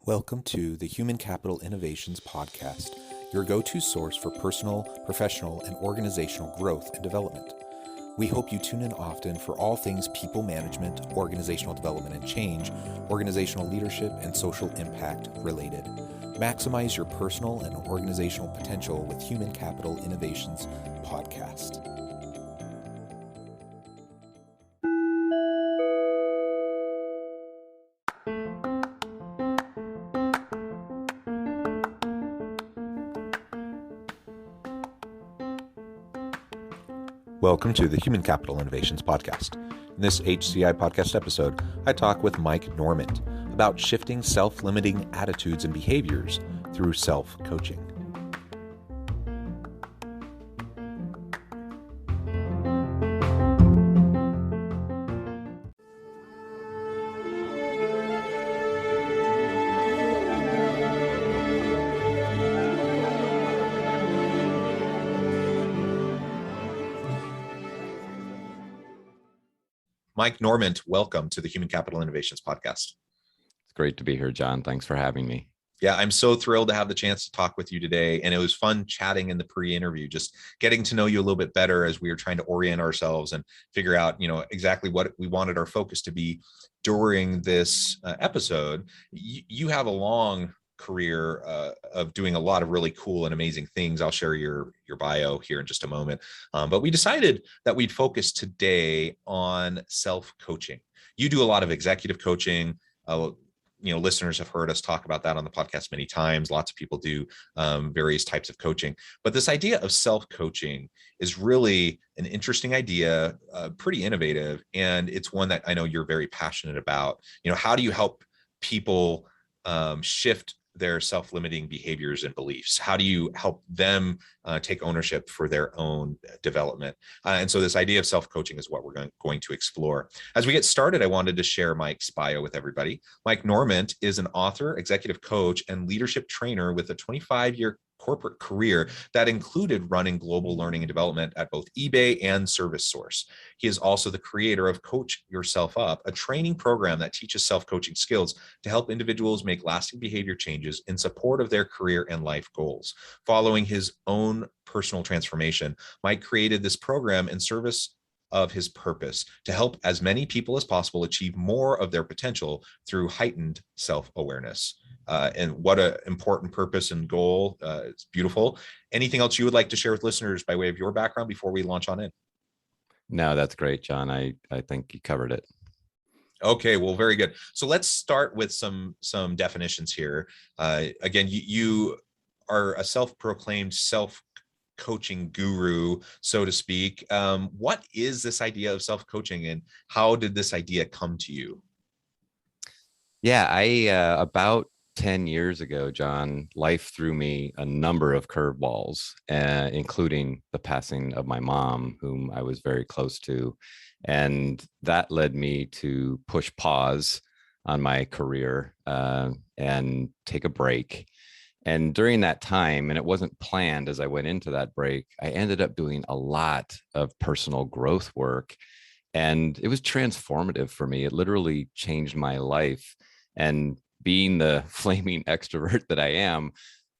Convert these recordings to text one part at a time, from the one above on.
Welcome to the Human Capital Innovations Podcast, your go-to source for personal, professional, and organizational growth and development. We hope you tune in often for all things people management, organizational development and change, organizational leadership, and social impact related. Maximize your personal and organizational potential with Human Capital Innovations Podcast. Welcome to the Human Capital Innovations Podcast. In this HCI podcast episode, I talk with Mike Normant about shifting self-limiting attitudes and behaviors through self-coaching. Mike Normant, welcome to the Human Capital Innovations Podcast. It's great to be here, John. Thanks for having me. Yeah, I'm so thrilled to have the chance to talk with you today. And it was fun chatting in the pre-interview, just getting to know you a little bit better as we were trying to orient ourselves and figure out, exactly what we wanted our focus to be during this episode. You have a long career of doing a lot of really cool and amazing things. I'll share your bio here in just a moment. But we decided that we'd focus today on self-coaching. You do a lot of executive coaching. Listeners have heard us talk about that on the podcast many times. Lots of people do various types of coaching. But this idea of self-coaching is really an interesting idea, pretty innovative. And it's one that I know you're very passionate about. How do you help people shift their self-limiting behaviors and beliefs? How do you help them take ownership for their own development? And so this idea of self-coaching is what we're going to explore. As we get started, I wanted to share Mike's bio with everybody. Mike Normant is an author, executive coach, and leadership trainer with a 25-year corporate career that included running global learning and development at both eBay and ServiceSource. He is also the creator of Coach Yourself Up, a training program that teaches self-coaching skills to help individuals make lasting behavior changes in support of their career and life goals. Following his own personal transformation, Mike created this program in service of his purpose to help as many people as possible achieve more of their potential through heightened self-awareness. And what an important purpose and goal. It's beautiful. Anything else you would like to share with listeners by way of your background before we launch on in? No, that's great, John. I think you covered it. Okay, well, very good. So let's start with some definitions here. Again, you are a self-proclaimed self-coaching guru, so to speak. What is this idea of self-coaching and how did this idea come to you? Yeah, I about 10 years ago, John, life threw me a number of curveballs, including the passing of my mom, whom I was very close to. And that led me to push pause on my career and take a break. And during that time, and it wasn't planned as I went into that break, I ended up doing a lot of personal growth work. And it was transformative for me. It literally changed my life. And being the flaming extrovert that I am,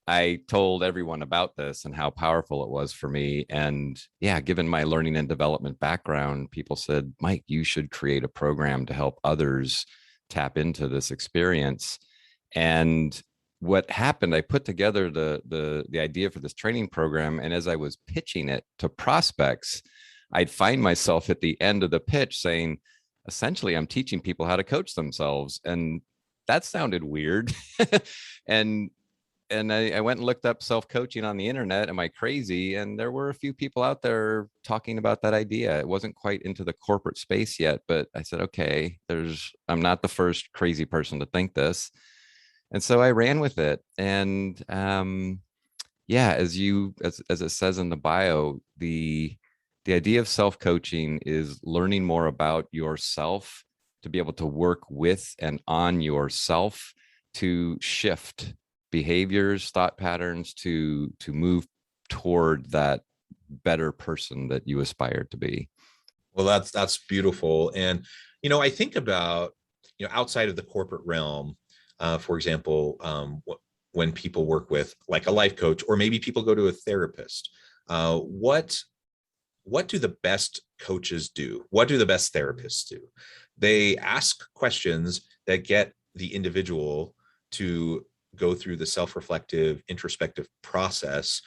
I told everyone about this and how powerful it was for me. And yeah, given my learning and development background, people said, Mike, you should create a program to help others tap into this experience. And what happened, I put together the idea for this training program. And as I was pitching it to prospects, I'd find myself at the end of the pitch saying, essentially, I'm teaching people how to coach themselves. And that sounded weird. and I went and looked up self-coaching on the internet. Am I crazy? And there were a few people out there talking about that idea. It wasn't quite into the corporate space yet, but I said, okay, I'm not the first crazy person to think this. And so I ran with it. And as it says in the bio, the idea of self-coaching is learning more about yourself to be able to work with and on yourself to shift behaviors, thought patterns, to move toward that better person that you aspire to be. Well, that's beautiful. And, I think about, outside of the corporate realm, For example, when people work with like a life coach, or maybe people go to a therapist, what do the best coaches do? What do the best therapists do? They ask questions that get the individual to go through the self-reflective, introspective process,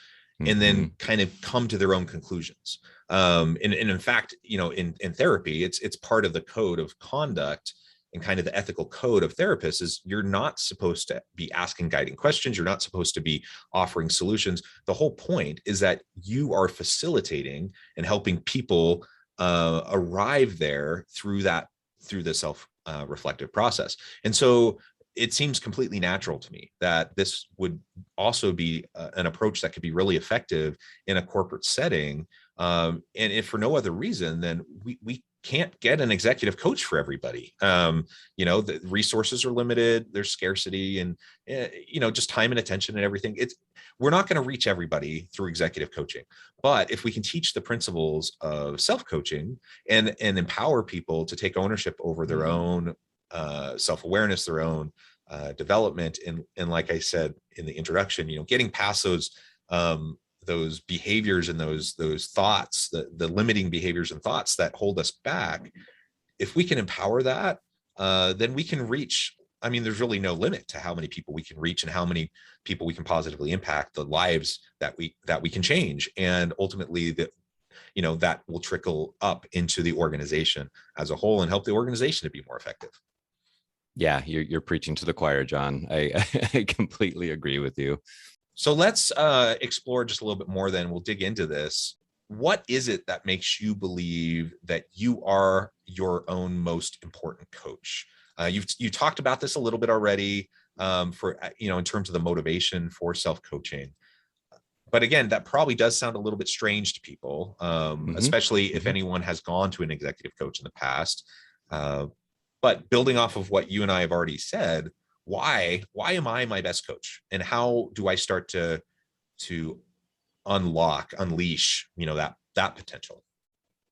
and then kind of come to their own conclusions. And in fact, in therapy, it's part of the code of conduct and kind of the ethical code of therapists is you're not supposed to be asking guiding questions. You're not supposed to be offering solutions. The whole point is that you are facilitating and helping people arrive there through the self reflective process. And so it seems completely natural to me that this would also be an approach that could be really effective in a corporate setting. And if for no other reason, then we can't get an executive coach for everybody. The resources are limited, there's scarcity, and just time and attention and everything. We're not going to reach everybody through executive coaching. But if we can teach the principles of self-coaching and empower people to take ownership over their own self-awareness, their own development, and like I said in the introduction, getting past those behaviors and those thoughts, the limiting behaviors and thoughts that hold us back, if we can empower that, then we can reach. I mean, there's really no limit to how many people we can reach and how many people we can positively impact, the lives that we can change, and ultimately that will trickle up into the organization as a whole and help the organization to be more effective. Yeah, you're preaching to the choir, John. I completely agree with you. So let's explore just a little bit more then. We'll dig into this. What is it that makes you believe that you are your own most important coach? You talked about this a little bit already in terms of the motivation for self-coaching. But again, that probably does sound a little bit strange to people, especially if anyone has gone to an executive coach in the past. But building off of what you and I have already said, why am I my best coach, and how do I start to unleash that potential?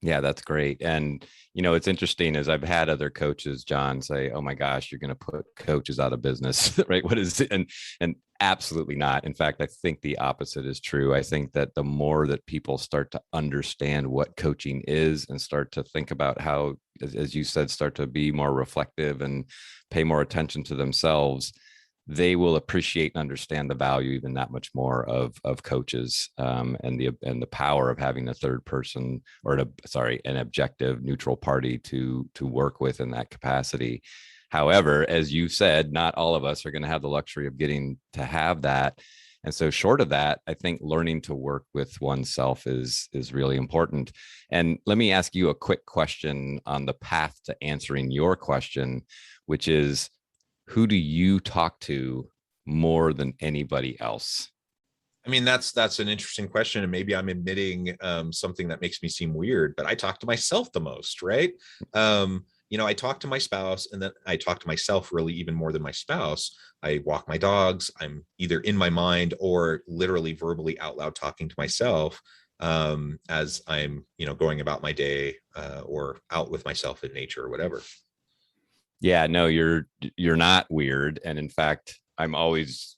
Yeah, that's great. And it's interesting as I've had other coaches, John, say, "Oh my gosh, you're going to put coaches out of business," right? What is it? And absolutely not. In fact, I think the opposite is true. I think that the more that people start to understand what coaching is and start to think about how, as you said, start to be more reflective and pay more attention to themselves, they will appreciate and understand the value even that much more of coaches, and the power of having a third person, or an objective neutral party to work with in that capacity. However, as you said, not all of us are going to have the luxury of getting to have that. And so short of that, I think learning to work with oneself is really important. And let me ask you a quick question on the path to answering your question, which is, who do you talk to more than anybody else? I mean, that's an interesting question, and maybe I'm admitting something that makes me seem weird, but I talk to myself the most, right? I talk to my spouse, and then I talk to myself really even more than my spouse. I walk my dogs. I'm either in my mind or literally verbally out loud talking to myself as I'm, going about my day or out with myself in nature or whatever. Yeah, no, you're not weird. And in fact, I'm always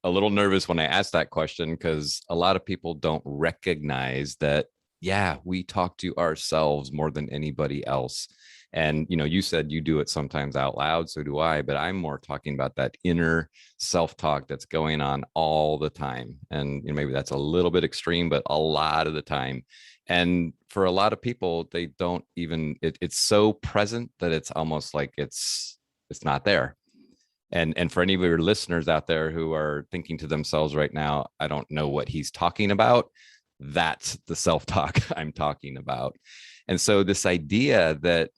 a little nervous when I ask that question, because a lot of people don't recognize that, yeah, we talk to ourselves more than anybody else. And, you said you do it sometimes out loud, so do I, but I'm more talking about that inner self-talk that's going on all the time. And maybe that's a little bit extreme, but a lot of the time. And for a lot of people, they don't even, it's so present that it's almost like it's not there. And for any of your listeners out there who are thinking to themselves right now, I don't know what he's talking about, that's the self-talk I'm talking about. And so this idea that,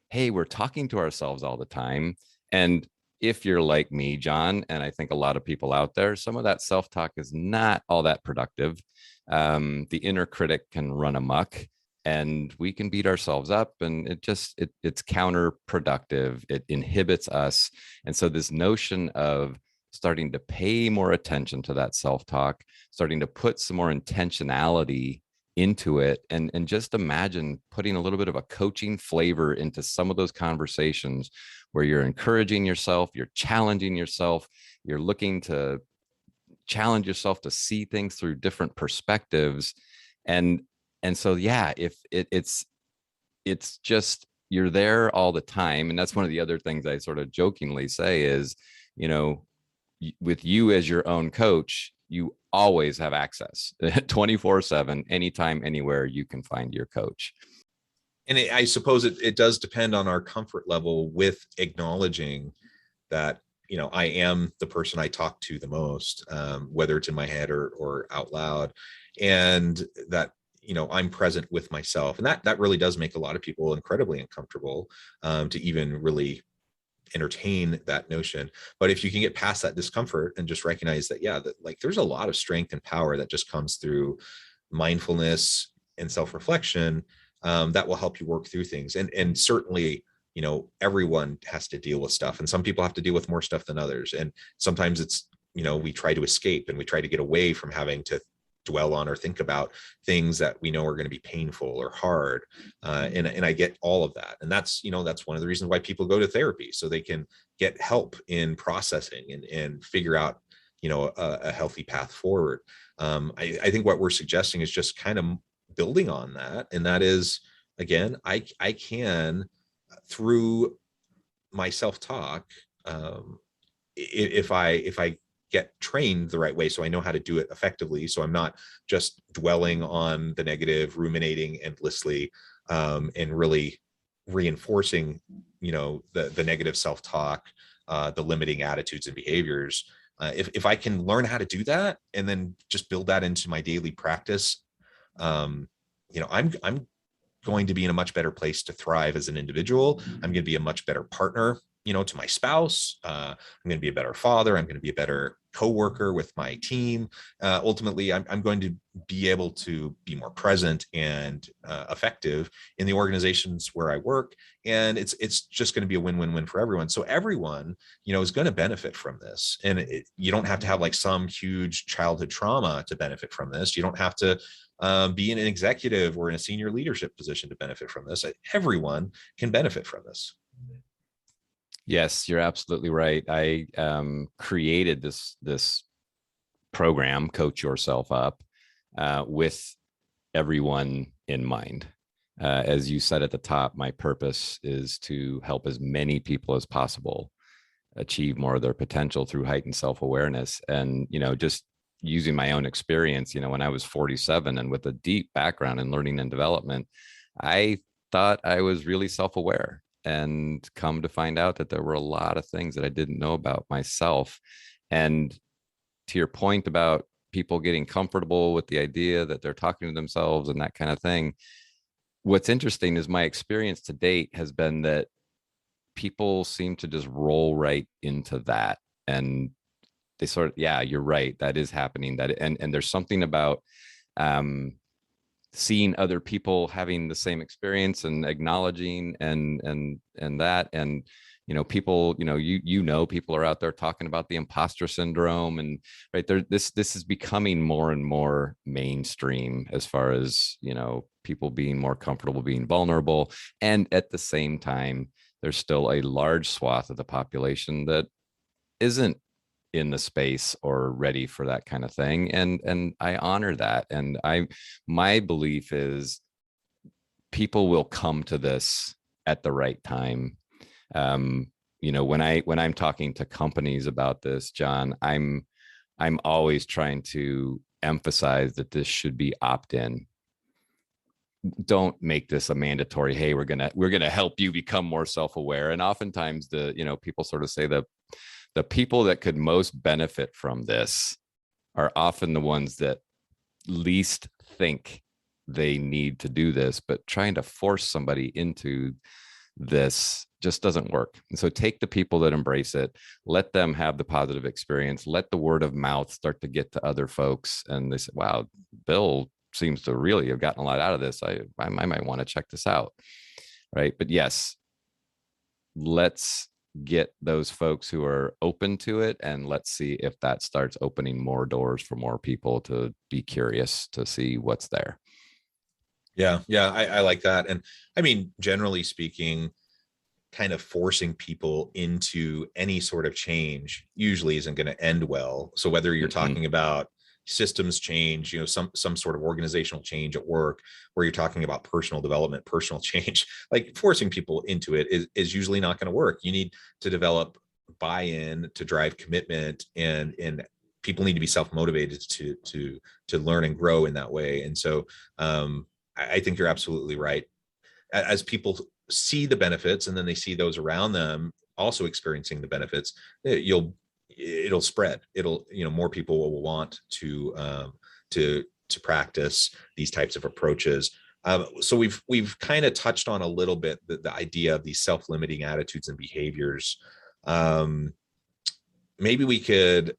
hey, we're talking to ourselves all the time. And if you're like me, John, and I think a lot of people out there, some of that self-talk is not all that productive. The inner critic can run amok, and we can beat ourselves up, and it's counterproductive. It inhibits us. And so this notion of starting to pay more attention to that self-talk, starting to put some more intentionality into it, and just imagine putting a little bit of a coaching flavor into some of those conversations where you're encouraging yourself, you're challenging yourself, you're looking to challenge yourself to see things through different perspectives. And so yeah, if it's just, you're there all the time. And that's one of the other things I sort of jokingly say is, you know, with you as your own coach, you always have access 24/7, anytime, anywhere you can find your coach. And I suppose it does depend on our comfort level with acknowledging that, I am the person I talk to the most, whether it's in my head or out loud, and that, I'm present with myself. And that really does make a lot of people incredibly uncomfortable, to even really entertain that notion. But if you can get past that discomfort and just recognize that, yeah, that like there's a lot of strength and power that just comes through mindfulness and self-reflection, that will help you work through things. And certainly, everyone has to deal with stuff, and some people have to deal with more stuff than others. And sometimes it's, we try to escape and we try to get away from having to dwell on or think about things that we know are going to be painful or hard. And I get all of that. And that's, that's one of the reasons why people go to therapy, so they can get help in processing and figure out, a healthy path forward. I think what we're suggesting is just kind of building on that. And that is, again, I can, through my self-talk, if I get trained the right way, so I know how to do it effectively, so I'm not just dwelling on the negative, ruminating endlessly, and really reinforcing, the negative self-talk, the limiting attitudes and behaviors. If I can learn how to do that and then just build that into my daily practice, I'm going to be in a much better place to thrive as an individual. I'm going to be a much better partner, to my spouse. I'm going to be a better father. I'm going to be a better coworker with my team. Ultimately, I'm going to be able to be more present and effective in the organizations where I work. And it's just going to be a win-win-win for everyone. So everyone, is going to benefit from this. And you don't have to have like some huge childhood trauma to benefit from this. You don't have to be in an executive or in a senior leadership position to benefit from this. Everyone can benefit from this. Yes, you're absolutely right. I created this program, Coach Yourself Up, with everyone in mind. As you said at the top, my purpose is to help as many people as possible achieve more of their potential through heightened self-awareness. And, just using my own experience, when I was 47 and with a deep background in learning and development, I thought I was really self-aware, and come to find out that there were a lot of things that I didn't know about myself. And to your point about people getting comfortable with the idea that they're talking to themselves and that kind of thing, what's interesting is my experience to date has been that people seem to just roll right into that. And they sort of, yeah, you're right, that is happening. And there's something about seeing other people having the same experience and acknowledging and that. And people, people are out there talking about the imposter syndrome, and right there, this is becoming more and more mainstream as far as people being more comfortable being vulnerable. And at the same time, there's still a large swath of the population that isn't in the space or ready for that kind of thing. And I honor that. And my belief is people will come to this at the right time. When I'm talking to companies about this, John, I'm always trying to emphasize that this should be opt-in. Don't make this a mandatory, hey, we're gonna help you become more self-aware. And oftentimes people sort of say that the people that could most benefit from this are often the ones that least think they need to do this, but trying to force somebody into this just doesn't work. And so take the people that embrace it, let them have the positive experience, let the word of mouth start to get to other folks. And they say, wow, Bill seems to really have gotten a lot out of this. I might want to check this out. Right. But yes, let's get those folks who are open to it, and let's see if that starts opening more doors for more people to be curious to see what's there. Yeah, I like that. And I mean, generally speaking, kind of forcing people into any sort of change usually isn't going to end well. So whether you're talking about systems change, some sort of organizational change at work, where you're talking about personal development, personal change, like forcing people into it is usually not going to work. You need to develop buy-in to drive commitment, and people need to be self-motivated to learn and grow in that way. And so I think you're absolutely right. As people see the benefits, and then they see those around them also experiencing the benefits, it'll spread. More people will want to practice these types of approaches. So we've kind of touched on a little bit the idea of these self-limiting attitudes and behaviors. Maybe we could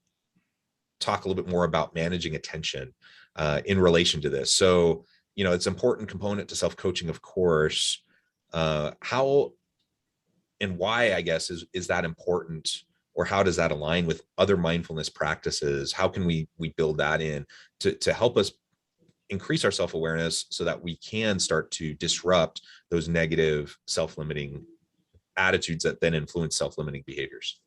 talk a little bit more about managing attention in relation to this. So, it's an important component to self-coaching, of course. How and why, I guess, is that important, or how does that align with other mindfulness practices? How can we build that in to help us increase our self-awareness so that we can start to disrupt those negative self-limiting attitudes that then influence self-limiting behaviors?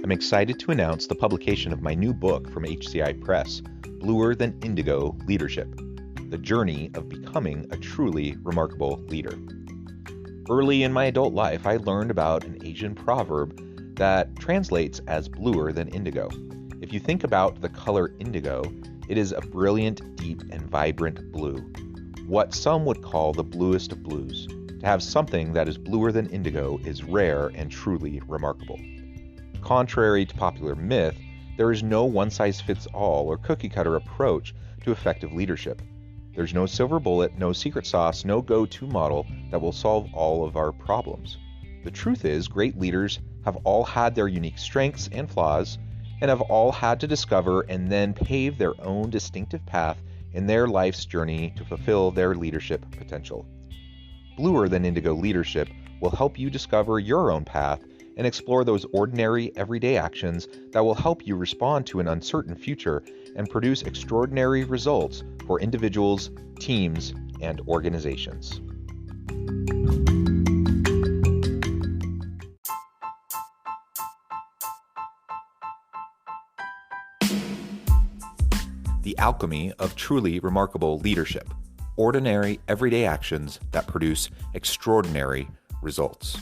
I'm excited to announce the publication of my new book from HCI Press, Bluer Than Indigo Leadership: The Journey of Becoming a Truly Remarkable Leader. Early in my adult life, I learned about an Asian proverb that translates as bluer than indigo. If you think about the color indigo, it is a brilliant, deep, and vibrant blue, what some would call the bluest of blues. To have something that is bluer than indigo is rare and truly remarkable. Contrary to popular myth, there is no one-size-fits-all or cookie-cutter approach to effective leadership. There's no silver bullet, no secret sauce, no go-to model that will solve all of our problems. The truth is, great leaders have all had their unique strengths and flaws, and have all had to discover and then pave their own distinctive path in their life's journey to fulfill their leadership potential. Bluer Than Indigo Leadership will help you discover your own path and explore those ordinary, everyday actions that will help you respond to an uncertain future and produce extraordinary results for individuals, teams, and organizations. The alchemy of truly remarkable leadership: ordinary, everyday actions that produce extraordinary results.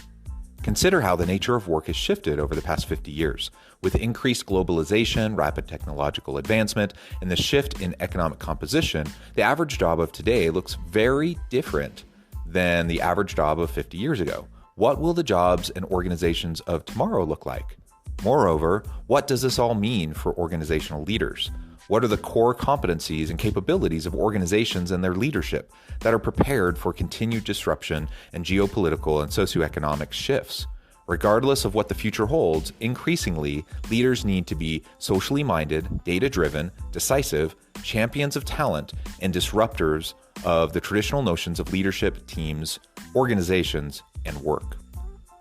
Consider how the nature of work has shifted over the past 50 years. With increased globalization, rapid technological advancement, and the shift in economic composition, the average job of today looks very different than the average job of 50 years ago. What will the jobs and organizations of tomorrow look like? Moreover, what does this all mean for organizational leaders? What are the core competencies and capabilities of organizations and their leadership that are prepared for continued disruption and geopolitical and socioeconomic shifts? Regardless of what the future holds, increasingly, leaders need to be socially minded, data-driven, decisive, champions of talent, and disruptors of the traditional notions of leadership, teams, organizations, and work.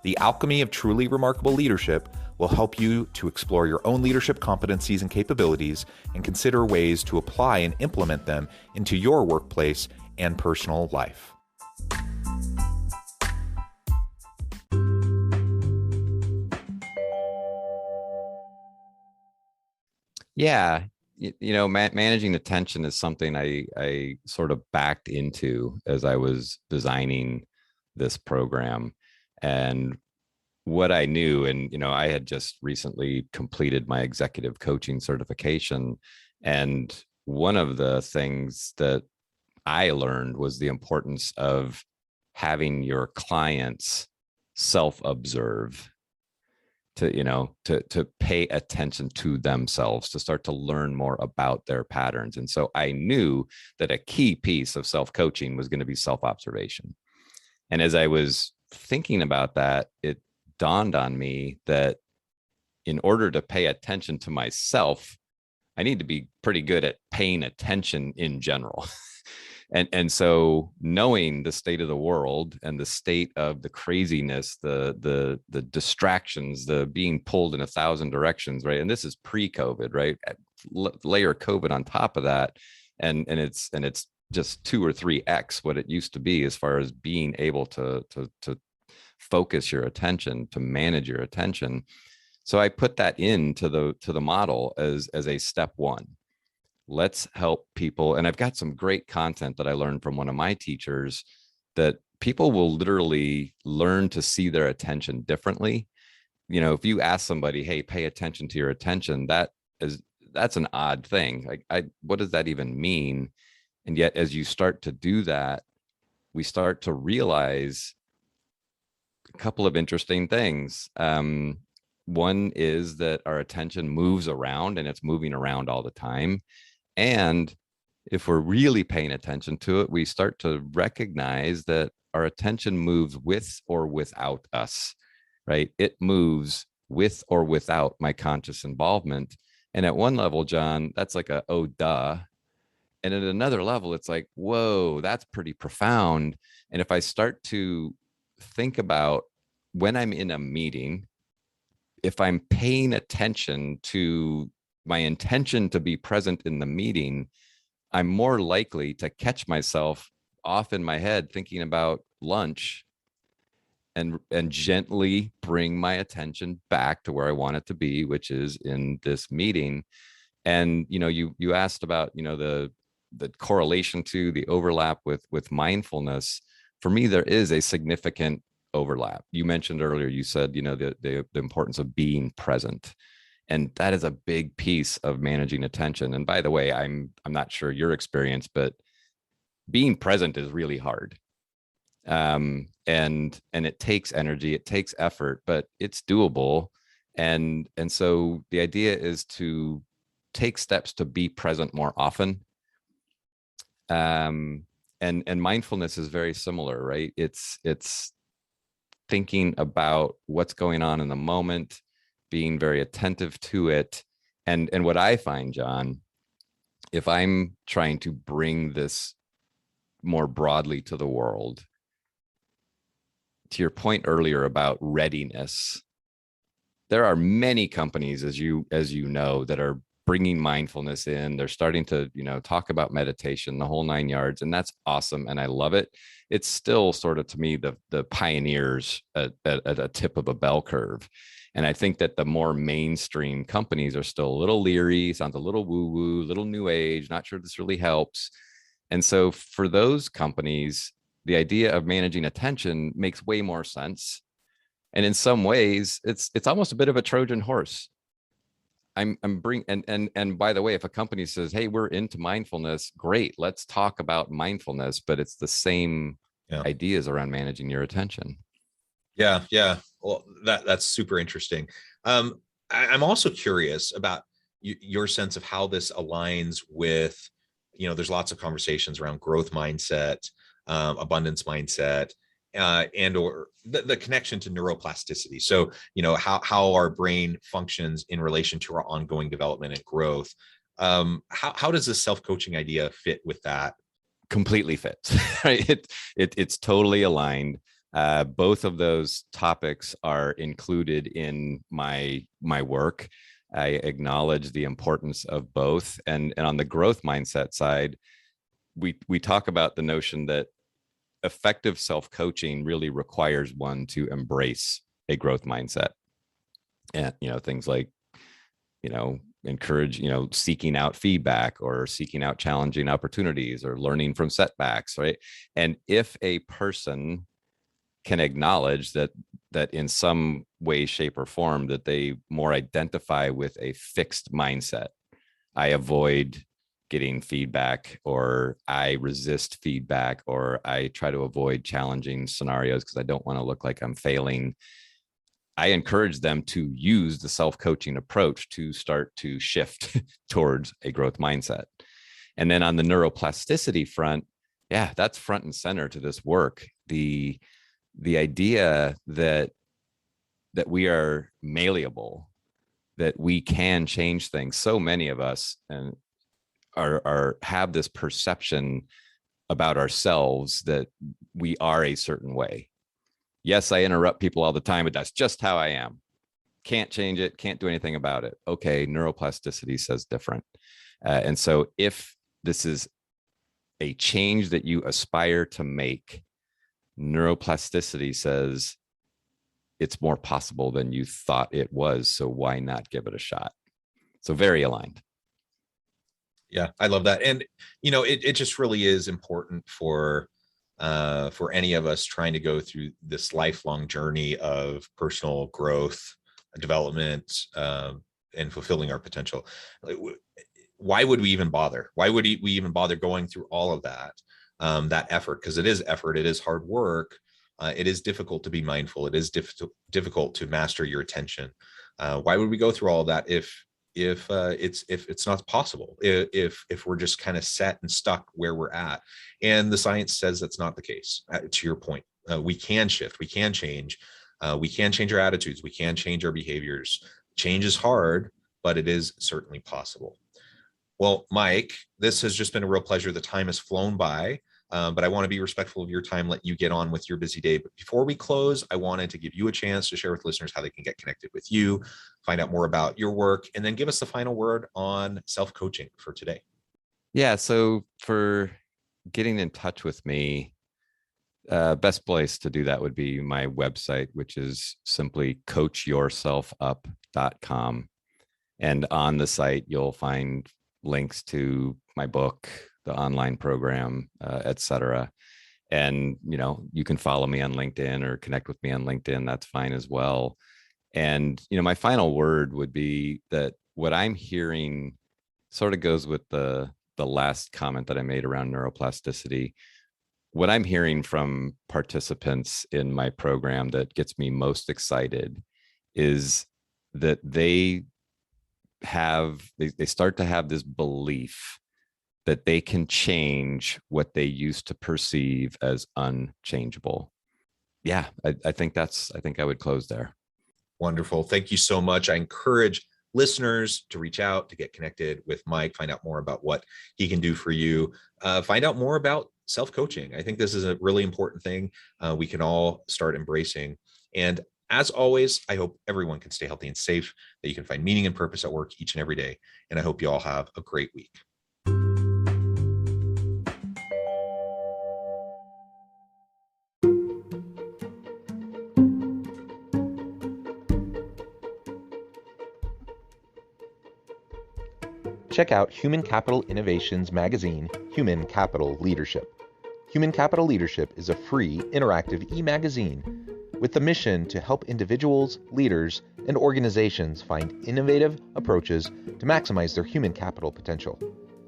The alchemy of truly remarkable leadership will help you to explore your own leadership competencies and capabilities and consider ways to apply and implement them into your workplace and personal life. Yeah, managing attention is something I sort of backed into as I was designing this program. And what I knew, and I had just recently completed my executive coaching certification, and one of the things that I learned was the importance of having your clients self-observe, to pay attention to themselves, to start to learn more about their patterns. And so I knew that a key piece of self-coaching was going to be self-observation. And as I was thinking about that, it dawned on me that in order to pay attention to myself, I need to be pretty good at paying attention in general. And so knowing the state of the world and the state of the craziness, the distractions, the being pulled in 1,000 directions, right? And this is pre-COVID, right? layer COVID on top of that, and it's just 2 or 3x what it used to be as far as being able to focus your attention, to manage your attention. So I put that into the model as a step one. Let's help people. And I've got some great content that I learned from one of my teachers, that people will literally learn to see their attention differently. If you ask somebody, hey, pay attention to your attention, that's an odd thing. Like, what does that even mean? And yet, as you start to do that, we start to realize a couple of interesting things. One is that our attention moves around, and it's moving around all the time. And if we're really paying attention to it, we start to recognize that our attention moves with or without us, right? It moves with or without my conscious involvement. And at one level, John, that's like oh, duh. And at another level, it's like, whoa, that's pretty profound. And if I start to think about when I'm in a meeting, if I'm paying attention to my intention to be present in the meeting, I'm more likely to catch myself off in my head thinking about lunch, and gently bring my attention back to where I want it to be, which is in this meeting. And you asked about the correlation to the overlap with mindfulness. For me, there is a significant overlap. You mentioned earlier, you said the importance of being present. And that is a big piece of managing attention. And by the way, I'm not sure your experience, but being present is really hard. And it takes energy, it takes effort, but it's doable. And so the idea is to take steps to be present more often. And mindfulness is very similar, right? It's thinking about what's going on in the moment, being very attentive to it. And what I find, John, if I'm trying to bring this more broadly to the world, to your point earlier about readiness, there are many companies, as you know, that are bringing mindfulness in. They're starting to talk about meditation, the whole 9 yards, and that's awesome, and I love it. It's still sort of, to me, the pioneers at a tip of a bell curve. And I think that the more mainstream companies are still a little leery, sounds a little woo-woo, little new age, not sure this really helps. And so for those companies, the idea of managing attention makes way more sense. And in some ways, it's almost a bit of a Trojan horse. I'm bring and by the way, if a company says, hey, we're into mindfulness, great, let's talk about mindfulness, but it's the same ideas around managing your attention. Yeah. Well, that's super interesting. I'm also curious about your sense of how this aligns with, there's lots of conversations around growth mindset, abundance mindset, and or the connection to neuroplasticity. So, how our brain functions in relation to our ongoing development and growth. How does this self-coaching idea fit with that? Completely fits. Right? It's totally aligned. Both of those topics are included in my work. I acknowledge the importance of both. And on the growth mindset side, we talk about the notion that effective self-coaching really requires one to embrace a growth mindset. And things like encourage seeking out feedback, or seeking out challenging opportunities, or learning from setbacks, right? And if a person can acknowledge that in some way, shape, or form, that they more identify with a fixed mindset, I avoid getting feedback, or I resist feedback, or I try to avoid challenging scenarios because I don't want to look like I'm failing, I encourage them to use the self-coaching approach to start to shift towards a growth mindset. And then on the neuroplasticity front, that's front and center to this work. The idea that we are malleable, that we can change things. So many of us and have this perception about ourselves that we are a certain way. Yes, I interrupt people all the time, but that's just how I am. can't change it, can't do anything about it. Okay, neuroplasticity says different. And so if this is a change that you aspire to make, neuroplasticity says it's more possible than you thought it was. So why not give it a shot? So very aligned. Yeah, I love that. And, it just really is important for any of us trying to go through this lifelong journey of personal growth, development, and fulfilling our potential. Why would we even bother? Why would we even bother going through all of that effort? Because it is effort, it is hard work. It is difficult to be mindful. It is difficult to master your attention. Why would we go through all of that if it's not possible, if we're just kind of set and stuck where we're at? And the science says that's not the case. To your point, we can shift, we can change, we can change our attitudes, we can change our behaviors. Change is hard, but it is certainly possible. Well, Mike, this has just been a real pleasure. The time has flown by. But I want to be respectful of your time, let you get on with your busy day. But before we close, I wanted to give you a chance to share with listeners how they can get connected with you, find out more about your work, and then give us the final word on self-coaching for today. Yeah. So for getting in touch with me, best place to do that would be my website, which is simply coachyourselfup.com. And on the site, you'll find links to my book, the online program, etc. And, you can follow me on LinkedIn or connect with me on LinkedIn. That's fine as well. And, my final word would be that what I'm hearing sort of goes with the last comment that I made around neuroplasticity. What I'm hearing from participants in my program that gets me most excited is that they start to have this belief that they can change what they used to perceive as unchangeable. Yeah, I think I would close there. Wonderful. Thank you so much. I encourage listeners to reach out, to get connected with Mike, find out more about what he can do for you, find out more about self-coaching. I think this is a really important thing we can all start embracing. And as always, I hope everyone can stay healthy and safe, that you can find meaning and purpose at work each and every day. And I hope you all have a great week. Check out Human Capital Innovations magazine, Human Capital Leadership. Human Capital Leadership is a free, interactive e-magazine with the mission to help individuals, leaders, and organizations find innovative approaches to maximize their human capital potential.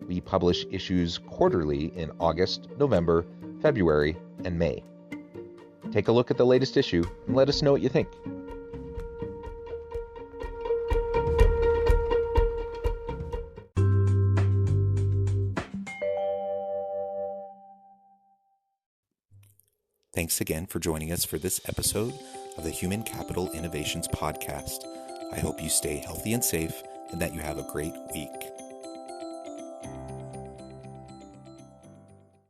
We publish issues quarterly in August, November, February, and May. Take a look at the latest issue and let us know what you think. Thanks again for joining us for this episode of the Human Capital Innovations Podcast. I hope you stay healthy and safe and that you have a great week.